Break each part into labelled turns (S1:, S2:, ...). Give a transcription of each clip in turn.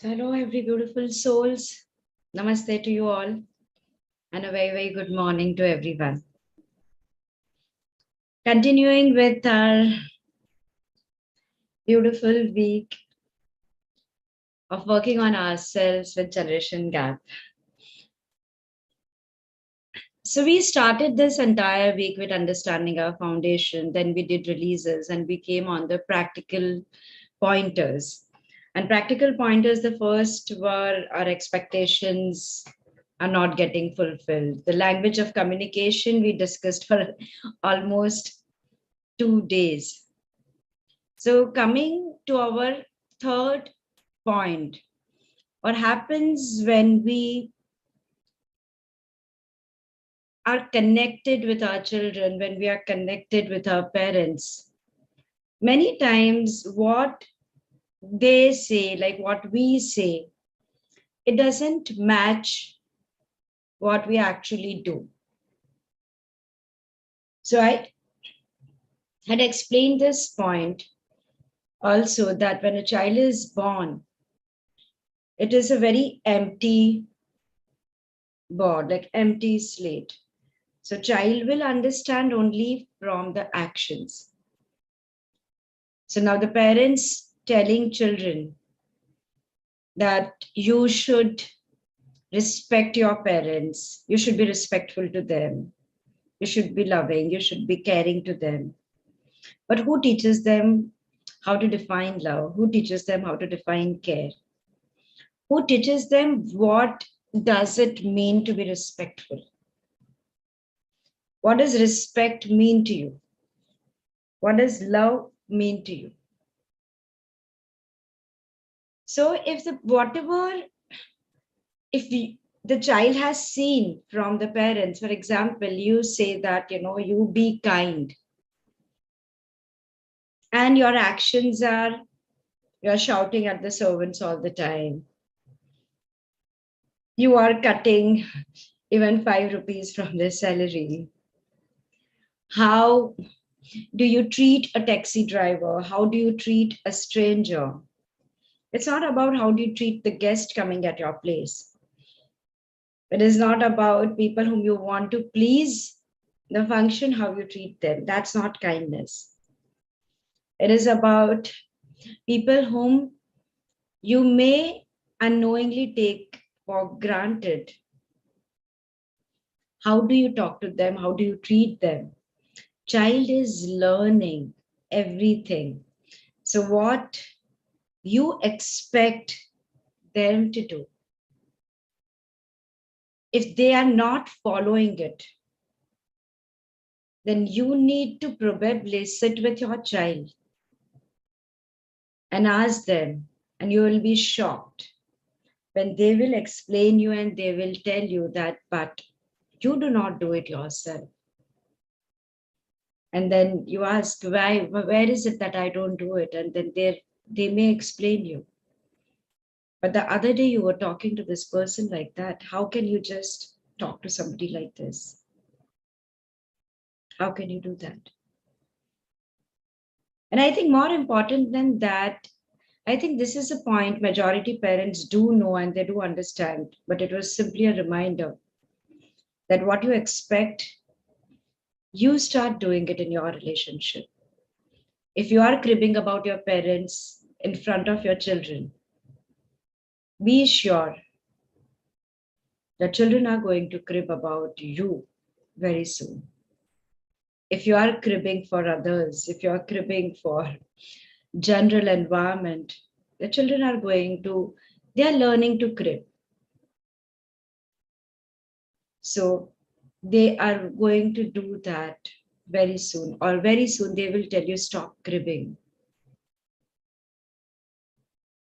S1: So hello, every beautiful souls. Namaste to you all, and a very, very good morning to everyone. Continuing with our beautiful week of working on ourselves with Generation Gap. So we started this entire week with understanding our foundation, then we did releases, and we came on the practical pointers. And practical pointers, the first were our expectations are not getting fulfilled. The language of communication we discussed for almost 2 days. So, coming to our third point, what happens when we are connected with our children, when we are connected with our parents? Many times, what they say, like what we say, it doesn't match what we actually do. So, I had explained this point also that when a child is born, it is a very empty board, like empty slate. So child will understand only from the actions. So now the parents telling children that you should respect your parents, you should be respectful to them, you should be loving, you should be caring to them. But who teaches them how to define love? Who teaches them how to define care? Who teaches them what does it mean to be respectful? What does respect mean to you? What does love mean to you? So if the child has seen from the parents, for example, you say that, you be kind, and your actions are you're shouting at the servants all the time. You are cutting even 5 rupees from their salary. How do you treat a taxi driver? How do you treat a stranger? It's not about how do you treat the guest coming at your place. It is not about people whom you want to please, the function, how you treat them. That's not kindness. It is about people whom you may unknowingly take for granted. How do you talk to them? How do you treat them? Child is learning everything. So what you expect them to do, if they are not following it, then you need to probably sit with your child and ask them, and you will be shocked when they will explain you and they will tell you that, but you do not do it yourself. And then you ask, why, where is it that I don't do it? And then they may explain you. But the other day you were talking to this person like that. How can you just talk to somebody like this? How can you do that? And I think more important than that, I think this is a point majority parents do know and they do understand, but it was simply a reminder that what you expect, you start doing it in your relationship. If you are cribbing about your parents in front of your children, be sure that children are going to crib about you very soon. If you are cribbing for others, if you are cribbing for general environment, the children are they are learning to crib. So they are going to do that very soon, or very soon they will tell you, stop cribbing.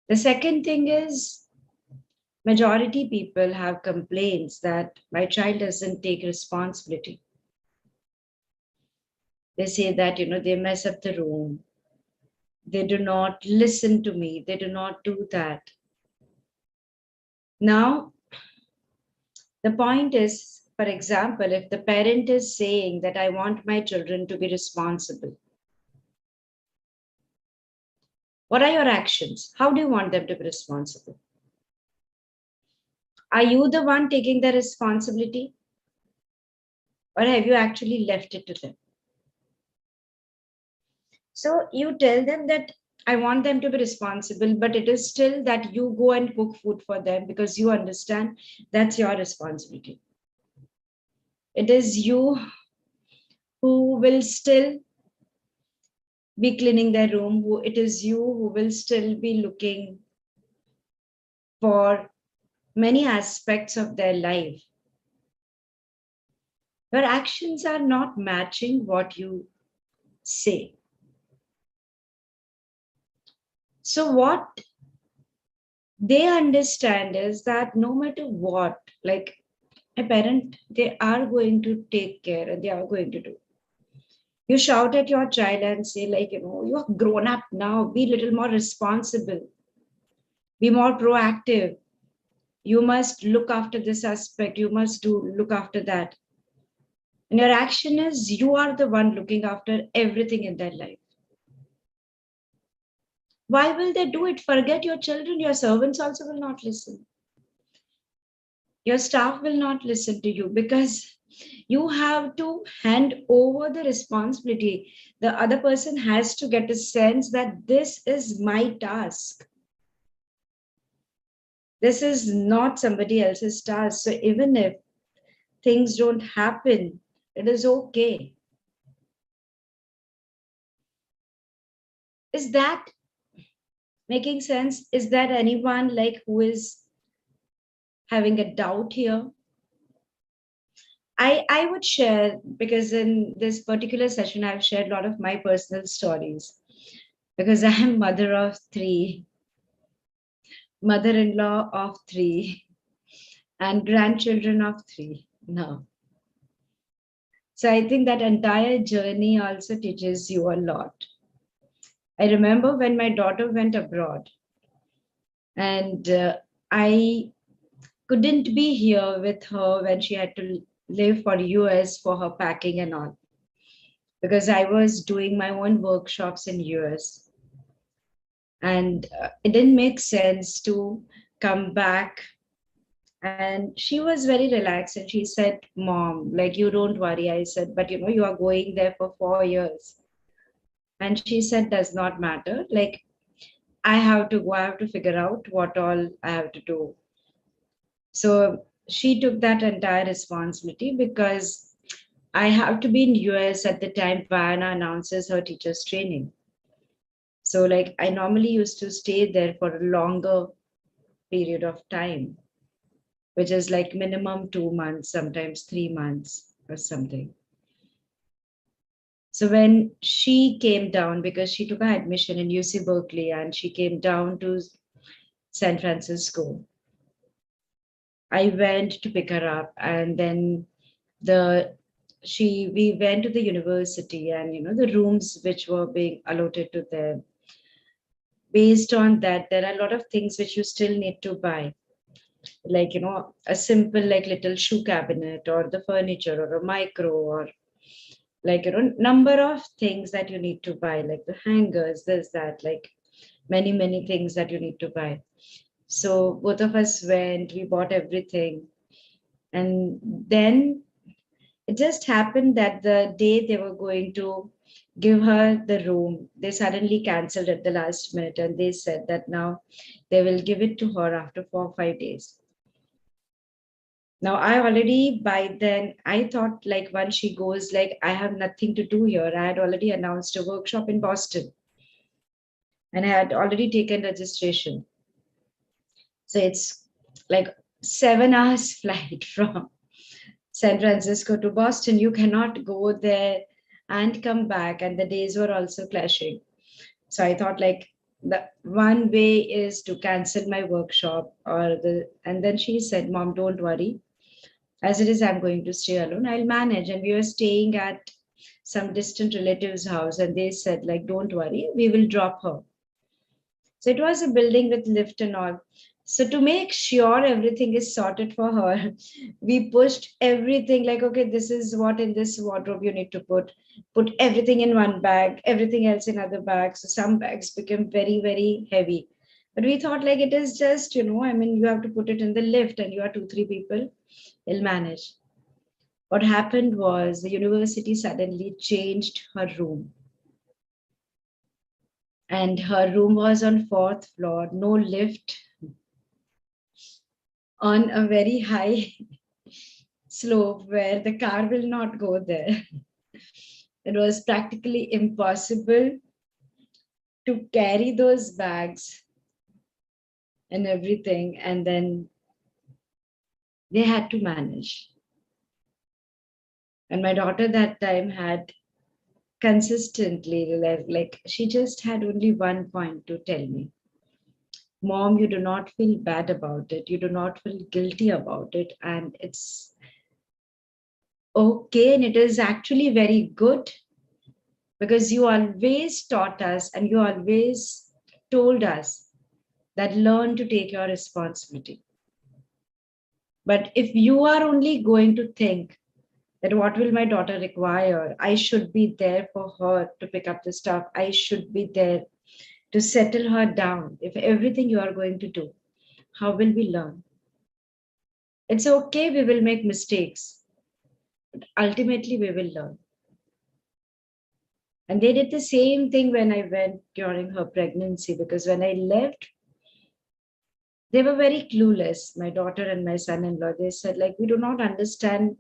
S1: The second thing is, majority people have complaints that my child doesn't take responsibility. They say that, they mess up the room. They do not listen to me. They do not do that. Now, the point is, for example, if the parent is saying that I want my children to be responsible, what are your actions? How do you want them to be responsible? Are you the one taking the responsibility, or have you actually left it to them? So you tell them that I want them to be responsible, but it is still that you go and cook food for them because you understand that's your responsibility. It is you who will still be cleaning their room, who it is you who will still be looking for many aspects of their life. Your actions are not matching what you say. So what they understand is that no matter what, like a parent, they are going to take care and they are going to do. You shout at your child and say, like, you are grown up now, be a little more responsible, be more proactive. You must look after this aspect, you must look after that. And your action is you are the one looking after everything in their life. Why will they do it? Forget your children, your servants also will not listen. Your staff will not listen to you because you have to hand over the responsibility. The other person has to get a sense that this is my task. This is not somebody else's task. So even if things don't happen, it is okay. Is that making sense? Is there anyone like who is having a doubt here? I would share, because in this particular session, I've shared a lot of my personal stories because I am mother of three, mother-in-law of three, and grandchildren of three now. So I think that entire journey also teaches you a lot. I remember when my daughter went abroad and I couldn't be here with her when she had to leave for US for her packing and all, because I was doing my own workshops in US, and it didn't make sense to come back. And she was very relaxed and she said, Mom, like, you don't worry. I said, but you are going there for 4 years. And she said, does not matter. Like, I have to go, I have to figure out what all I have to do. So she took that entire responsibility because I have to be in US at the time Vienna announces her teacher's training. So like I normally used to stay there for a longer period of time, which is like minimum 2 months, sometimes 3 months or something. So when she came down, because she took her admission in UC Berkeley and she came down to San Francisco, I went to pick her up, and then we went to the university, and the rooms which were being allotted to them. Based on that, there are a lot of things which you still need to buy, like a simple like little shoe cabinet or the furniture or a micro, or like number of things that you need to buy, like the hangers, this, that, like many things that you need to buy. So both of us went, we bought everything, and then it just happened that the day they were going to give her the room, they suddenly cancelled at the last minute and they said that now they will give it to her after 4 or 5 days. Now, I already by then, I thought like once she goes, like I have nothing to do here. I had already announced a workshop in Boston and I had already taken registration. So it's like 7 hours flight from San Francisco to Boston. You cannot go there and come back. And the days were also clashing. So I thought like the one way is to cancel my workshop and then she said, Mom, don't worry. As it is, I'm going to stay alone. I'll manage. And we were staying at some distant relative's house and they said like, don't worry, we will drop her. So it was a building with lift and all. So to make sure everything is sorted for her, we pushed everything like, okay, this is what in this wardrobe you need to put everything in one bag, everything else in other bags. So some bags became very, very heavy. But we thought like it is just, I mean, you have to put it in the lift and you are two, three people, you'll manage. What happened was the university suddenly changed her room. And her room was on fourth floor, no lift, on a very high slope where the car will not go there. It was practically impossible to carry those bags and everything. And then they had to manage. And my daughter that time had consistently, like she just had only one point to tell me: Mom, you do not feel bad about it. You do not feel guilty about it. And it's okay. And it is actually very good because you always taught us and you always told us that learn to take your responsibility. But if you are only going to think that what will my daughter require, I should be there for her to pick up the stuff, I should be there to settle her down. If everything you are going to do, how will we learn? It's okay, we will make mistakes, but ultimately we will learn. And they did the same thing when I went during her pregnancy, because when I left, they were very clueless, my daughter and my son-in-law. They said, like, we do not understand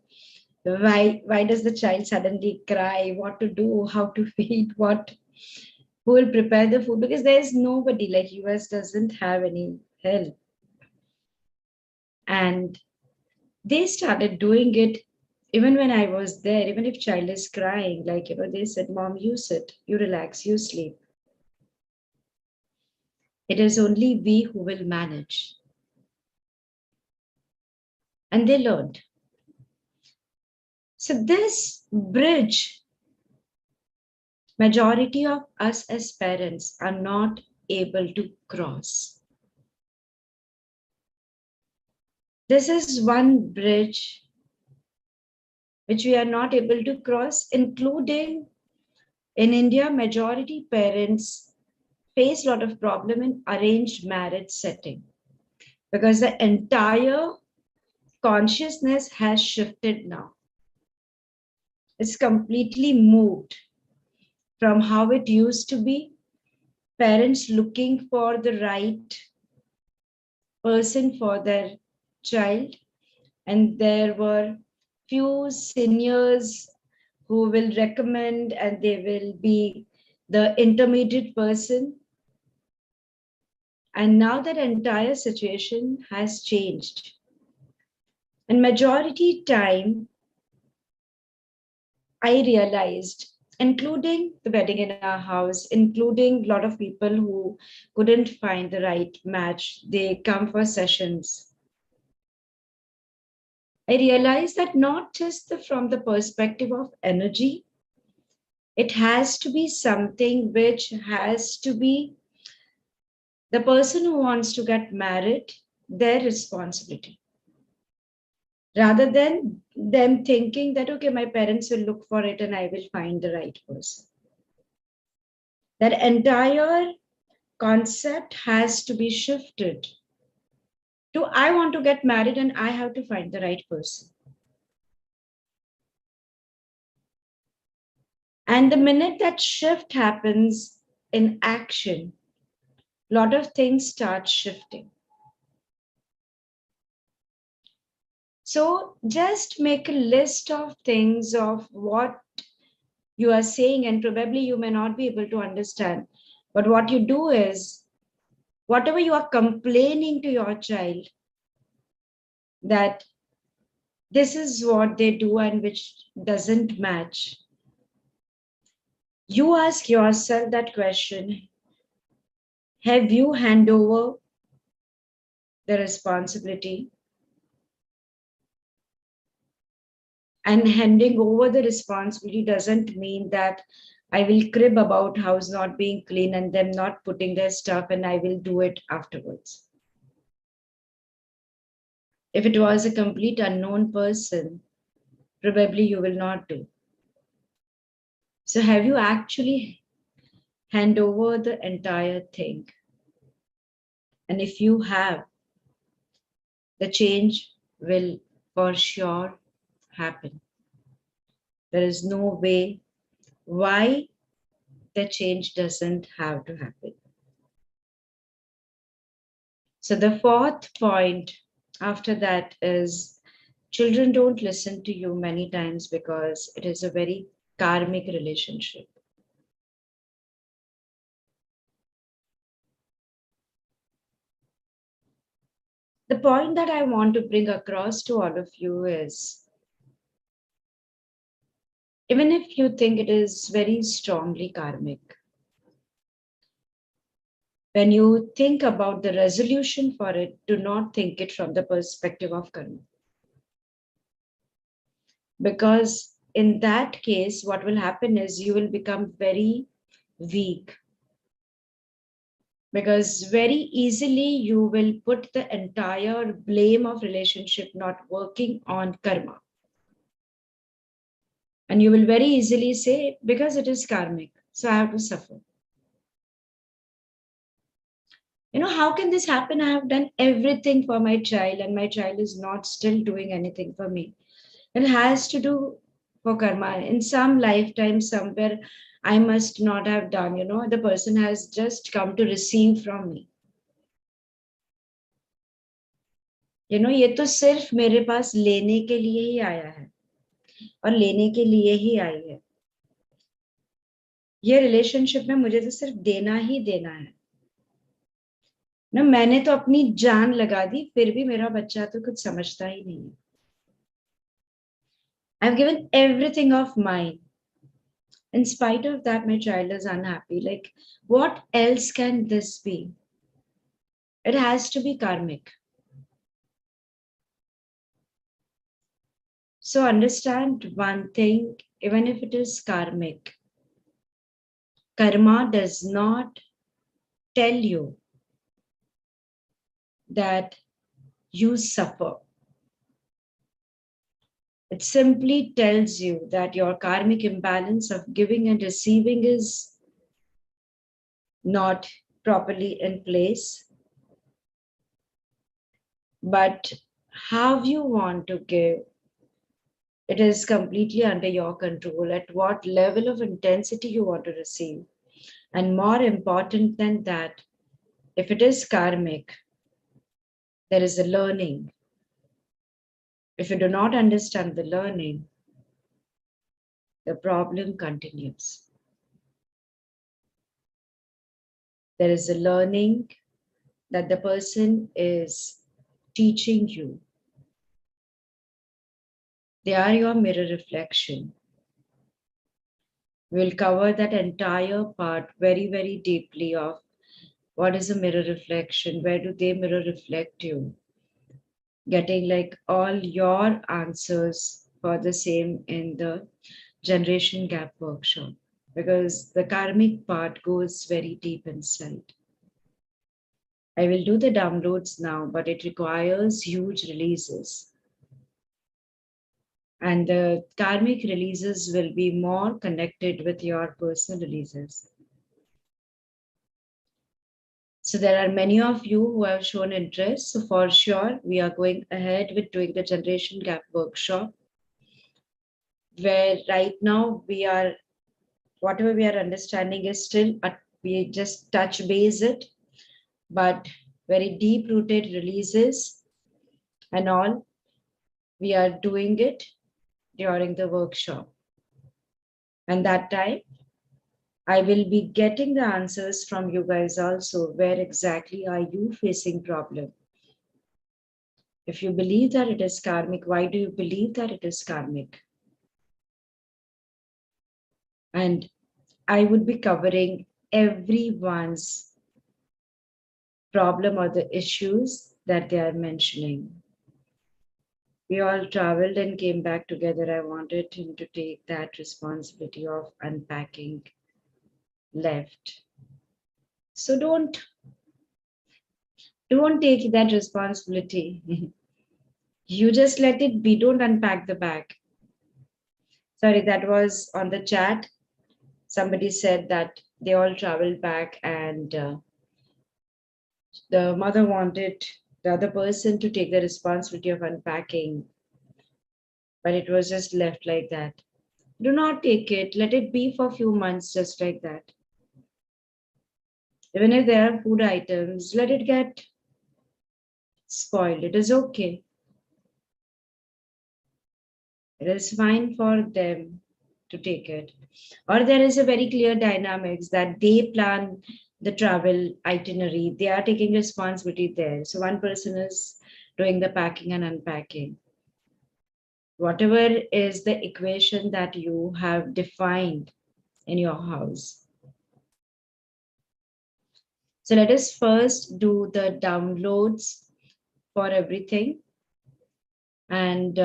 S1: why does the child suddenly cry, what to do, how to feed, who will prepare the food, because there is nobody, like US doesn't have any help. And they started doing it even when I was there. Even if child is crying, like, they said, Mom, you sit, you relax, you sleep. It is only we who will manage. And they learned. So this bridge, majority of us as parents are not able to cross. This is one bridge which we are not able to cross, including in India, majority parents face a lot of problem in arranged marriage setting because the entire consciousness has shifted now. It's completely moved from how it used to be, parents looking for the right person for their child, and there were few seniors who will recommend and they will be the intermediate person. And now that entire situation has changed. And majority time, I realized, including the wedding in our house, including a lot of people who couldn't find the right match, they come for sessions. I realized that not just from the perspective of energy, it has to be something which has to be the person who wants to get married, their responsibility. Rather than them thinking that, okay, my parents will look for it and I will find the right person. That entire concept has to be shifted to I want to get married and I have to find the right person. And the minute that shift happens in action, a lot of things start shifting. So just make a list of things of what you are saying, and probably you may not be able to understand. But what you do is, whatever you are complaining to your child, that this is what they do and which doesn't match, you ask yourself that question: have you hand over the responsibility? And handing over the responsibility doesn't mean that I will crib about house not being clean and them not putting their stuff and I will do it afterwards. If it was a complete unknown person, probably you will not do. So have you actually hand over the entire thing? And if you have, the change will for sure happen. There is no way why the change doesn't have to happen. So the fourth point after that is children don't listen to you many times because it is a very karmic relationship. The point that I want to bring across to all of you is even if you think it is very strongly karmic, when you think about the resolution for it, do not think it from the perspective of karma. Because in that case, what will happen is you will become very weak. Because very easily you will put the entire blame of relationship not working on karma. And you will very easily say, because it is karmic, so I have to suffer. How can this happen? I have done everything for my child and my child is not still doing anything for me. It has to do for karma. In some lifetime, somewhere, I must not have done, the person has just come to receive from me. ये तो सिर्फ मेरे पास लेने के लिए ही आया है और लेने के लिए ही आई है. ये रिलेशनशिप में मुझे तो सिर्फ देना ही देना है ना. मैंने तो अपनी जान लगा दी, फिर भी मेरा बच्चा तो कुछ समझता ही नहीं है. I've given everything of mine. In spite of that, my child is unhappy. Like, what else can this be? It has to be karmic. So understand one thing, even if it is karmic, karma does not tell you that you suffer. It simply tells you that your karmic imbalance of giving and receiving is not properly in place. But how you want to give, it is completely under your control. At what level of intensity you want to receive. And more important than that, if it is karmic, there is a learning. If you do not understand the learning, the problem continues. There is a learning that the person is teaching you. They are your mirror reflection. We'll cover that entire part very, very deeply of what is a mirror reflection, where do they mirror reflect you, getting like all your answers for the same in the generation gap workshop, because the karmic part goes very deep inside. I will do the downloads now, but it requires huge releases. And the karmic releases will be more connected with your personal releases. So there are many of you who have shown interest. So for sure, we are going ahead with doing the generation gap workshop, where right now we are, whatever we are understanding is still, we just touch base it, but very deep rooted releases and all, we are doing it during the workshop. And that time, I will be getting the answers from you guys also. Where exactly are you facing problem? If you believe that it is karmic, why do you believe that it is karmic? And I would be covering everyone's problem or the issues that they are mentioning. We all traveled and came back together. I wanted him to take that responsibility of unpacking left. So don't take that responsibility. You just let it be. Don't unpack the bag. Sorry, that was on the chat. Somebody said that they all traveled back and The mother wanted the other person to take the responsibility of unpacking, but it was just left like that. Do not take it, let it be for a few months, just like that. Even if there are food items, let it get spoiled. It is okay. It is fine for them to take it. Or there is a very clear dynamics that they plan the travel itinerary. They are taking responsibility there. So one person is doing the packing and unpacking. Whatever is the equation that you have defined in your house. So let us first do the downloads for everything. And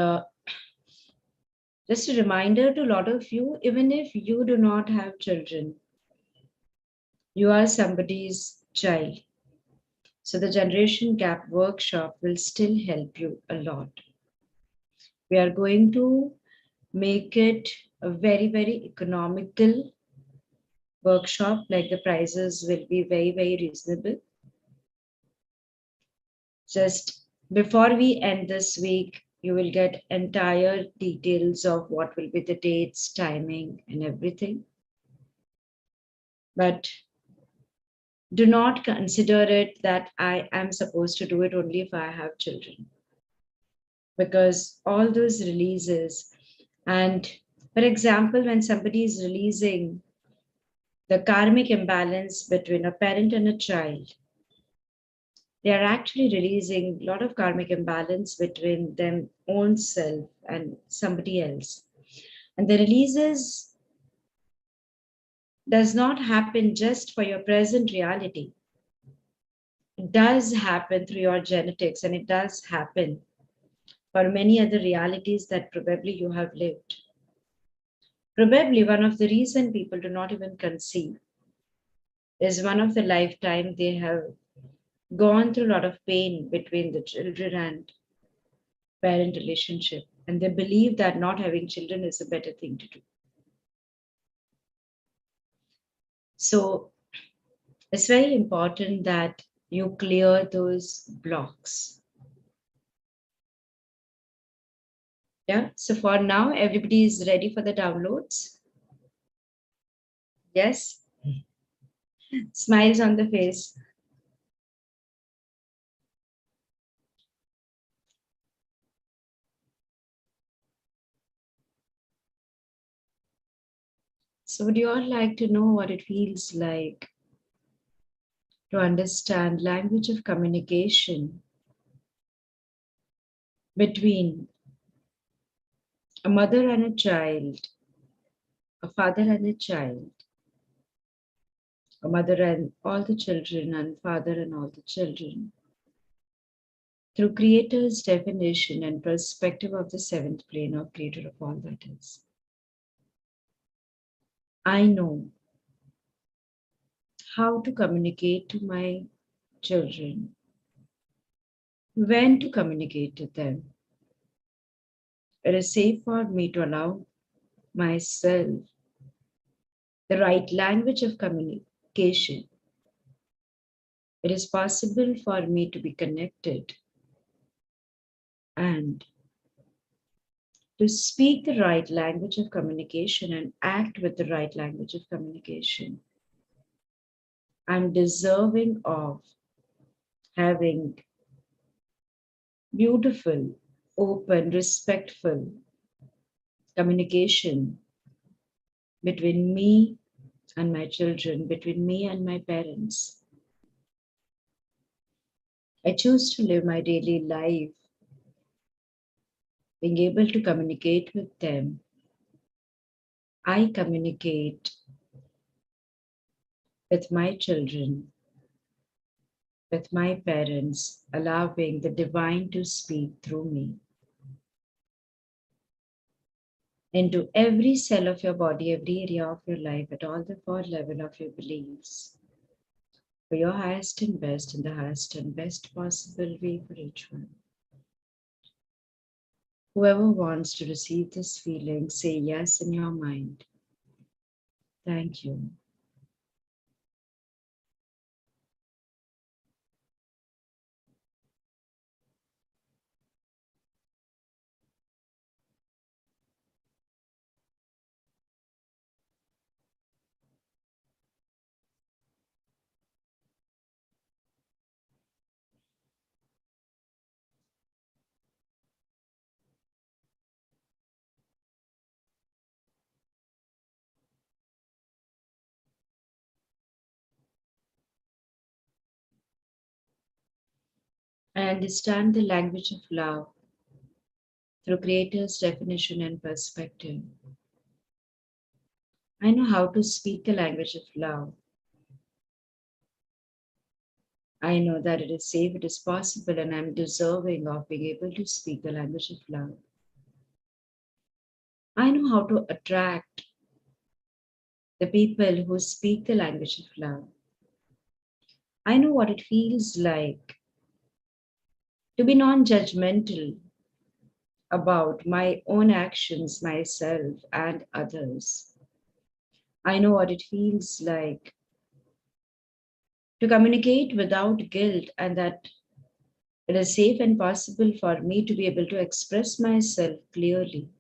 S1: just a reminder to a lot of you, even if you do not have children, you are somebody's child. So the generation gap workshop will still help you a lot. We are going to make it a very, very economical workshop, like the prices will be very, very reasonable. Just before we end this week, you will get entire details of what will be the dates, timing, and everything. But do not consider it that I am supposed to do it only if I have children. Because all those releases, and for example, when somebody is releasing the karmic imbalance between a parent and a child, they are actually releasing a lot of karmic imbalance between them own self and somebody else. And the releases does not happen just for your present reality. It does happen through your genetics, and it does happen for many other realities that probably you have lived. Probably one of the reason people do not even conceive is one of the lifetime they have gone through a lot of pain between the children and parent relationship, and they believe that not having children is a better thing to do. So it's very important that you clear those blocks. Yeah. So for now, everybody is ready for the downloads. Yes. Smiles on the face. So would you all like to know what it feels like to understand language of communication between a mother and a child, a father and a child, a mother and all the children, and father and all the children, through Creator's definition and perspective of the seventh plane of Creator of all that is. I know how to communicate to my children, when to communicate to them. It is safe for me to allow myself the right language of communication. It is possible for me to be connected and to speak the right language of communication and act with the right language of communication. I'm deserving of having beautiful, open, respectful communication between me and my children, between me and my parents. I choose to live my daily life being able to communicate with them. I communicate with my children, with my parents, allowing the divine to speak through me into every cell of your body, every area of your life, at all the four level of your beliefs, for your highest and best in the highest and best possible way for each one. Whoever wants to receive this feeling, say yes in your mind. Thank you. I understand the language of love through Creator's definition and perspective. I know how to speak the language of love. I know that it is safe, it is possible, and I'm deserving of being able to speak the language of love. I know how to attract the people who speak the language of love. I know what it feels like to be non judgmental about my own actions, myself, and others. I know what it feels like to communicate without guilt, and that it is safe and possible for me to be able to express myself clearly.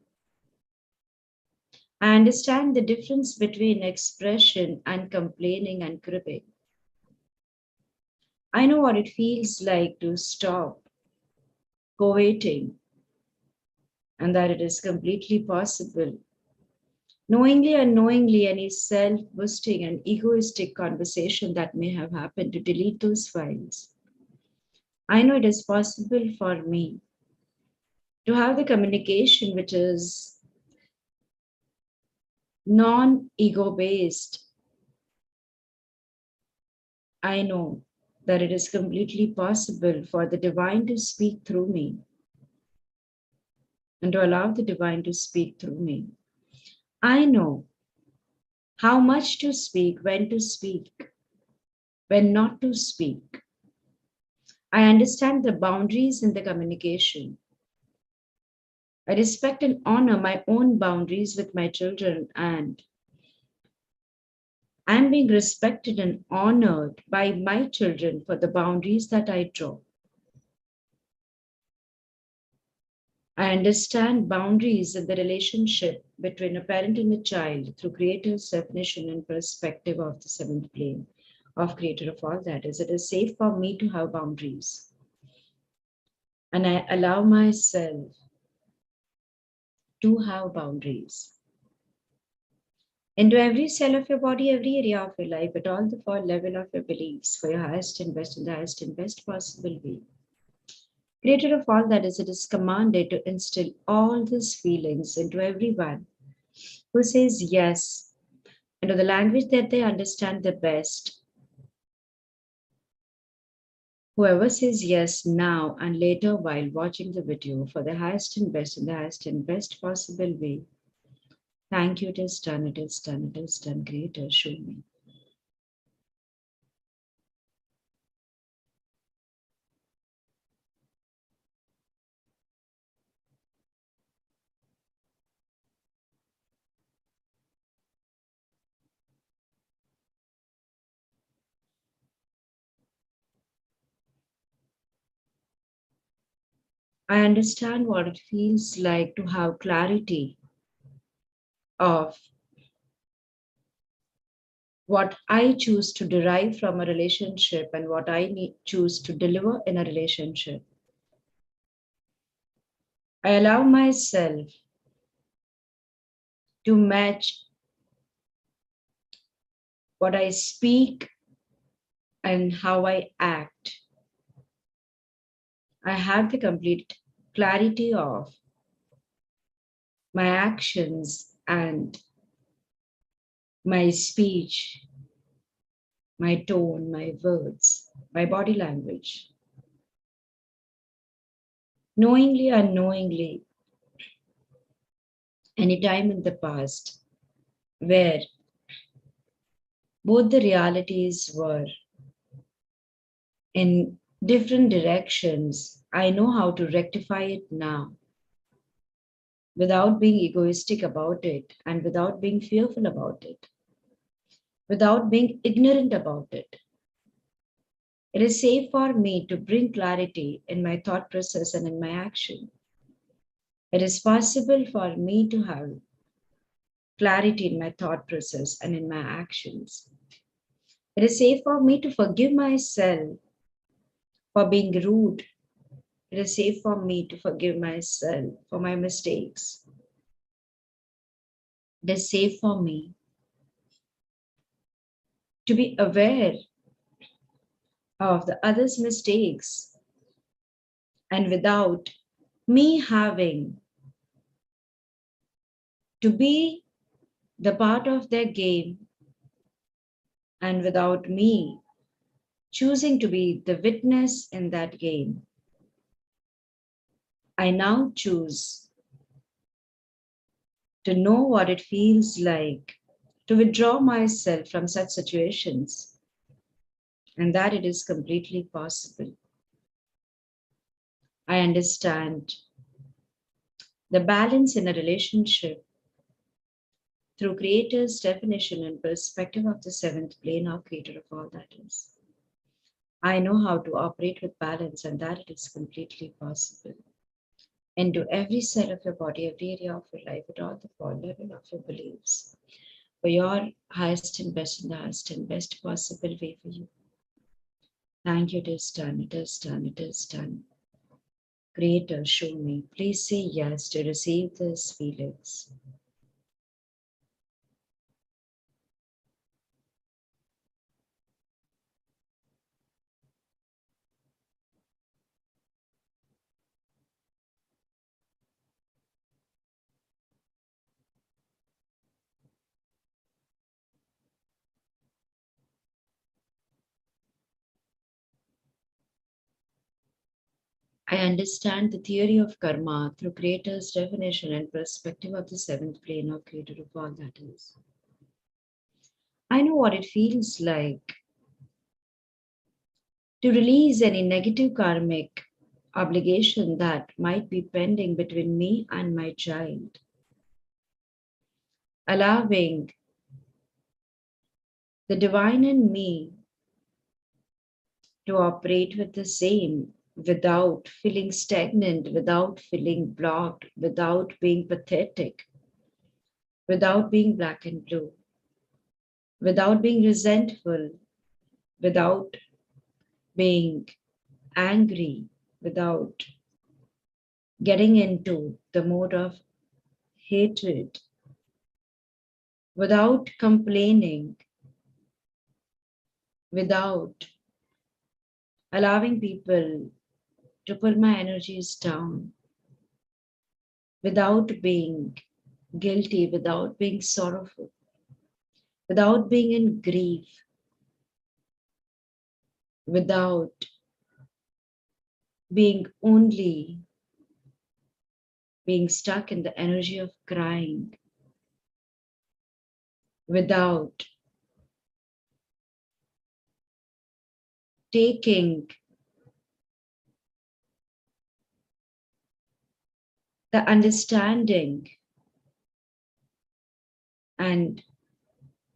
S1: I understand the difference between expression and complaining and cribbing. I know what it feels like to stop coveting, and that it is completely possible. Knowingly or unknowingly, any self boosting and egoistic conversation that may have happened, to delete those files. I know it is possible for me to have the communication which is non ego based. I know that it is completely possible for the divine to speak through me and to allow the divine to speak through me. I know how much to speak, when to speak, when not to speak. I understand the boundaries in the communication. I respect and honor my own boundaries with my children, and I'm being respected and honored by my children for the boundaries that I draw. I understand boundaries in the relationship between a parent and a child through Creator's definition and perspective of the seventh plane of Creator of all that is. It is safe for me to have boundaries. And I allow myself to have boundaries. Into every cell of your body, every area of your life, at all the four level of your beliefs, for your highest and best in the highest and best possible way. Creator of all that is, it is commanded to instill all these feelings into everyone who says yes into the language that they understand the best. Whoever says yes now and later while watching the video for the highest and best in the highest and best possible way. Thank you, it is done, it is done, it is done. Creator, show me. I understand what it feels like to have clarity of what I choose to derive from a relationship and what I choose to deliver in a relationship. I allow myself to match what I speak and how I act. I have the complete clarity of my actions and my speech, my tone, my words, my body language. Knowingly, unknowingly, any time in the past where both the realities were in different directions, I know how to rectify it now without being egoistic about it and without being fearful about it, without being ignorant about it. It is safe for me to bring clarity in my thought process and in my action. It is possible for me to have clarity in my thought process and in my actions. It is safe for me to forgive myself for being rude. It is safe for me to forgive myself for my mistakes. It is safe for me to be aware of the other's mistakes and without me having to be the part of their game, and without me choosing to be the witness in that game, I now choose to know what it feels like to withdraw myself from such situations, and that it is completely possible. I understand the balance in a relationship through Creator's definition and perspective of the seventh plane of Creator of all that is. I know how to operate with balance, and that it is completely possible. Into every cell of your body, every area of your life, at all the core level of your beliefs, for your highest and best and the highest and best possible way for you. Thank you, it is done, it is done, it is done. Creator, show me. Please say yes to receive these feelings. I understand the theory of karma through Creator's definition and perspective of the seventh plane of Creator of all that is. I know what it feels like to release any negative karmic obligation that might be pending between me and my child, allowing the divine in me to operate with the same without feeling stagnant, without feeling blocked, without being pathetic, without being black and blue, without being resentful, without being angry, without getting into the mode of hatred, without complaining, without allowing people to pull my energies down, without being guilty, without being sorrowful, without being in grief, without being only being stuck in the energy of crying, without taking the understanding and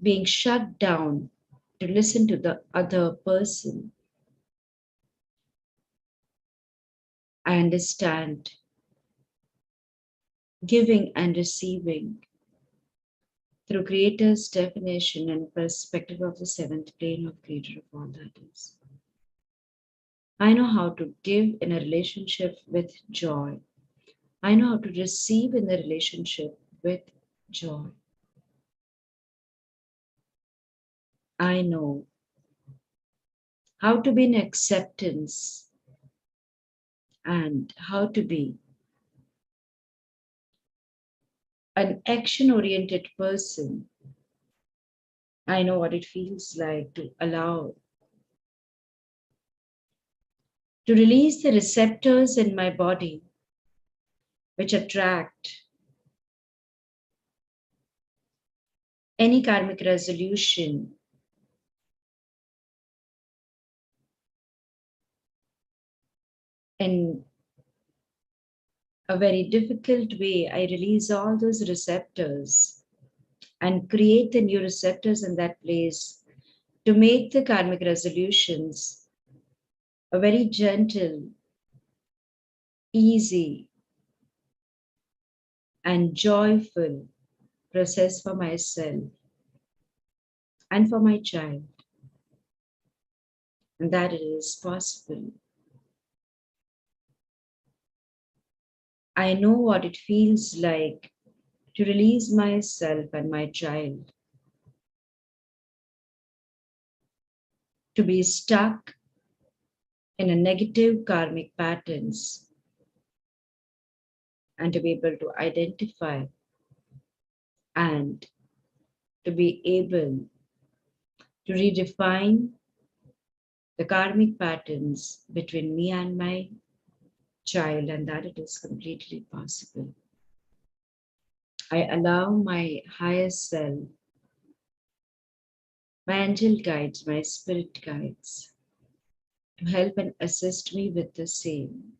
S1: being shut down to listen to the other person. I understand giving and receiving through Creator's definition and perspective of the seventh plane of Creator of all that is. I know how to give in a relationship with joy. I know how to receive in the relationship with joy. I know how to be in acceptance and how to be an action oriented person. I know what it feels like to allow, to release the receptors in my body which attract any karmic resolution in a very difficult way. I release all those receptors and create the new receptors in that place to make the karmic resolutions a very gentle, easy, and joyful process for myself and for my child, and that it is possible. I know what it feels like to release myself and my child, to be stuck in a negative karmic patterns and to be able to identify and to be able to redefine the karmic patterns between me and my child, and that it is completely possible. I allow my higher self, my angel guides, my spirit guides, to help and assist me with the same.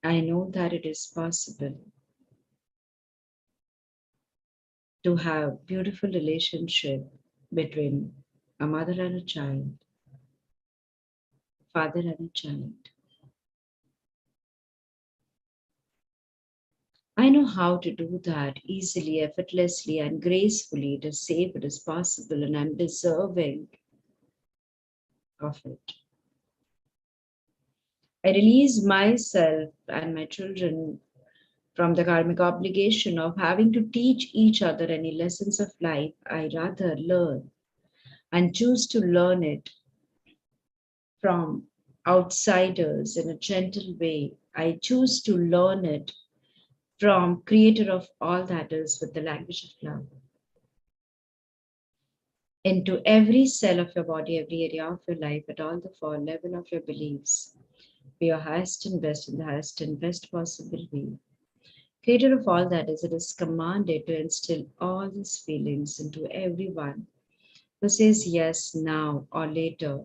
S1: I know that it is possible to have beautiful relationship between a mother and a child, father and a child. I know how to do that easily, effortlessly, and gracefully. It is safe, it is possible, and I'm deserving of it. I release myself and my children from the karmic obligation of having to teach each other any lessons of life. I rather learn and choose to learn it from outsiders in a gentle way. I choose to learn it from creator of all that is with the language of love. Into every cell of your body, every area of your life, at all the four level of your beliefs. Be your highest and best in the highest and best possible way. Creator of all that is, it is commanded to instill all these feelings into everyone who says yes now or later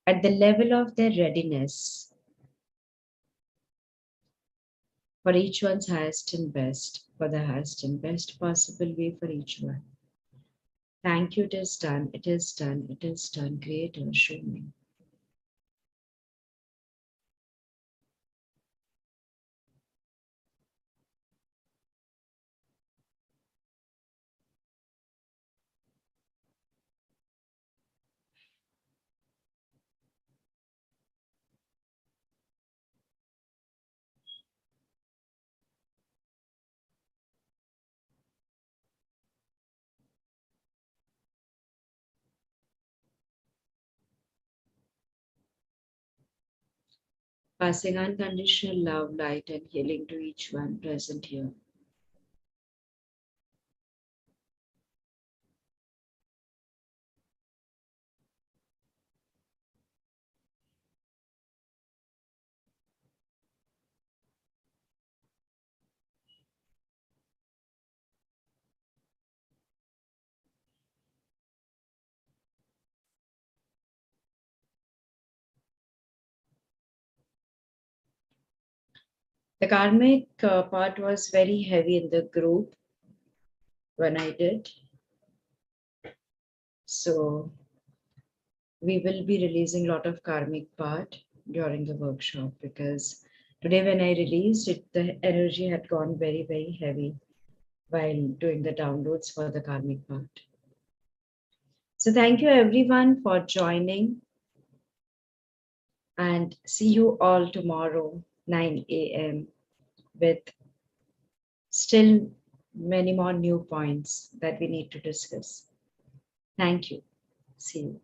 S1: at the level of their readiness for each one's highest and best, for the highest and best possible way for each one. Thank you, it is done, it is done, it is done. Creator, show me. Passing unconditional love, light, and healing to each one present here. The karmic part was very heavy in the group when I did. So we will be releasing a lot of karmic part during the workshop because today when I released it, the energy had gone very, very heavy while doing the downloads for the karmic part. So thank you everyone for joining and see you all tomorrow, 9 a.m. with still many more new points that we need to discuss. Thank you. See you.